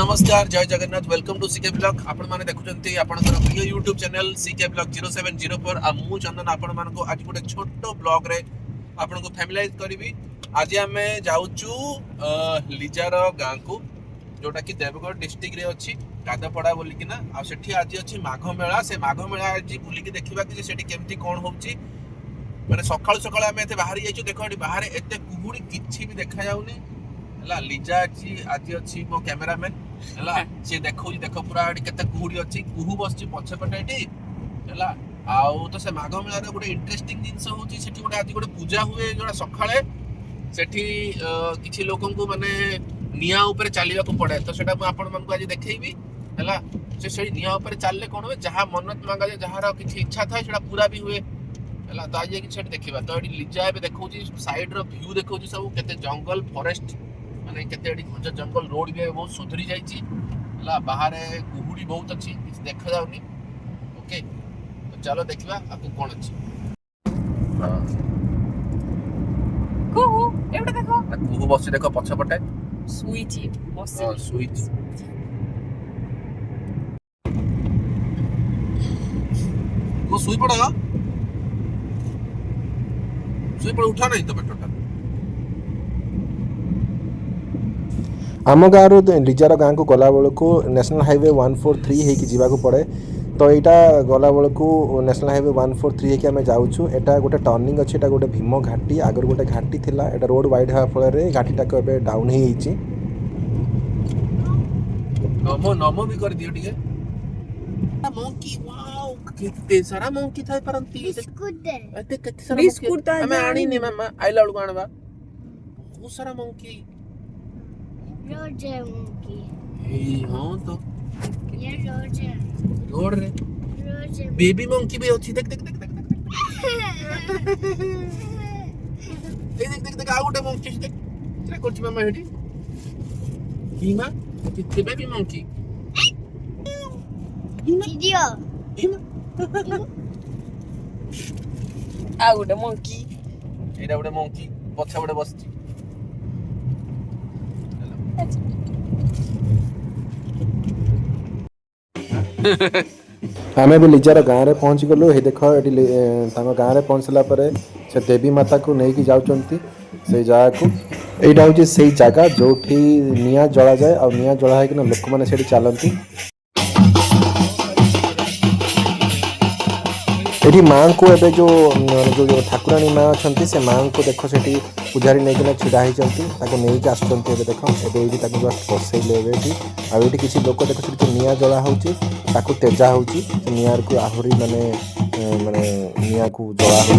नमस्कार जय Jagannath welcome to CK blog आपण माने देखुचंती आपनकर प्रिय यूट्यूब चैनल सीके ब्लॉग 0704 आ मु चंदन आपण मानको आज गोटे छोटो ब्लॉग रे आपनको फैमिलाइज करबी। आज आमे जाउचू लिजार गाँ को जोटा कि देवगढ़ डिस्ट्रिक्ट रे अछि गादापड़ा बोली कि ना आ सेठी आज अछि माघ मेला। से माघ मेला आज बुली कि देखिबा कि सेठी केमती कोन होउची माने सकाळ सकाळ आमे एते बाहर जाइछु। देखो एटी बाहर एते कुहुडी किछि भी देखा जाउनी हला। लिजा अछि आज अछि मो कैमरामैन हला से देखौ देखो पूरा एटी केते कुहुडी अछि। कुहू बसछि पछे पटे एटी हला। आउ तो से माघ मेला रे गोटे इंटरेस्टिंग जिंस होउची सेठी गोटे आज गोटे पूजा हुए जोड़ा सकाळे सेठी किछि लोकन को माने निया ऊपर चालिबा को पड़े। तो सेटा आपण मन को आज देखैबी हला। से निया ऊपर चालले कोन होय जहा मन्नत मांगा जे जहार किछि इच्छा थाय सेटा पूरा भी हुए हला। तो आज सेठी देखिबा। तो एटी लिजा एबे देखौची साइड रो व्यू देखौची सब केते जंगल फॉरेस्ट माने केते एटी घंटा जंगल रोड भी बहुत सुधरी जाईची हला। बाहर कुहुडी बहुत अछि किछ देखा जाउनी। ओके तो चलो देखिबा आपको कोन अछि। हां कुहू एबे देखो कुहू बसी देखो पछ पटे सुईची बसी हां सुईची को सुई पड़ेगा सुई पड़ उठा नहीं तो बेटा आम गाँव लिजार गाँ को गला बेलू नेशनल हाईवे 143 होगी जावाक पड़े। तो यहाँ गला बेलू नेशनल हाईवे 143 होगी आम जाऊँ। एटा गोटे टर्निंग अच्छी गोटे भीम घाटी आगर गोटे घाटी थिला। एटा रोड वाइड हवा फल घाटीटा को एबे डाउन हो नमो नमो भी कर दियो ठीक है। मंकी वाओ कितने सारा मंकी थाई परंती बिस्कुट दे एते कितने सारा बिस्कुट हमें आनी नहीं मामा आइला लुग आनबा बहुत सारा मंकी रोड है मंकी ए हां तो ये रोड है रोड रे रोड है बेबी मंकी भी अछि देख देख देख देख देख देख देख आ गोटे मंकी देख क्या करछि मामा हेडी की मां कितने बेबी मंकी वीडियो आ गोटे मंकी एटा गोटे मंकी पछा गोटे बसछि आम भी लिजार गाँव में पहुँची गलु। हे देख ये गाँव में पहुँचला से देवी माता को लेकिन जाऊँ से जगह को यहाँ हूँ से जगह जो निया जला जाए और निया जला है कि लोक मैंने चलती। ये माँ को एबे जो ठाकुराणी माँ अच्छा से माँ को देख से पूजारी नहीं छिड़ा होती नहीं आस देख ए जस्ट बसैले ये किसी लोक देख से निया जला हो तेजा हो निआर को आहरी माने माने निया को जला हो।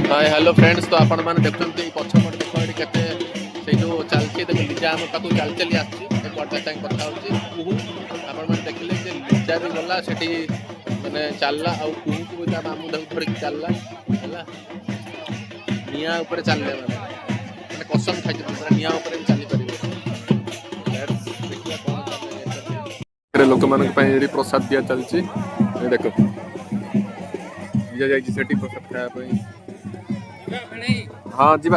हाय हेलो फ्रेंड्स तो आपण मैंने देखते पछपट देख ये केते से जो चलती देख लिजा आम पाक चल चली आसटा कथा हो आपण मैंने देखले जे लिजा भी गला से माने चलला आ कुहू को ता मामू धर चलला है निया ऊपर चलले माने कसम खाई पूरा निया ऊपर चली परिबे देखिया कोन लोक मानक पई प्रसाद दिया चलची देखो लिजा जाई सेठी प्रसाद खाया पई हाँ जी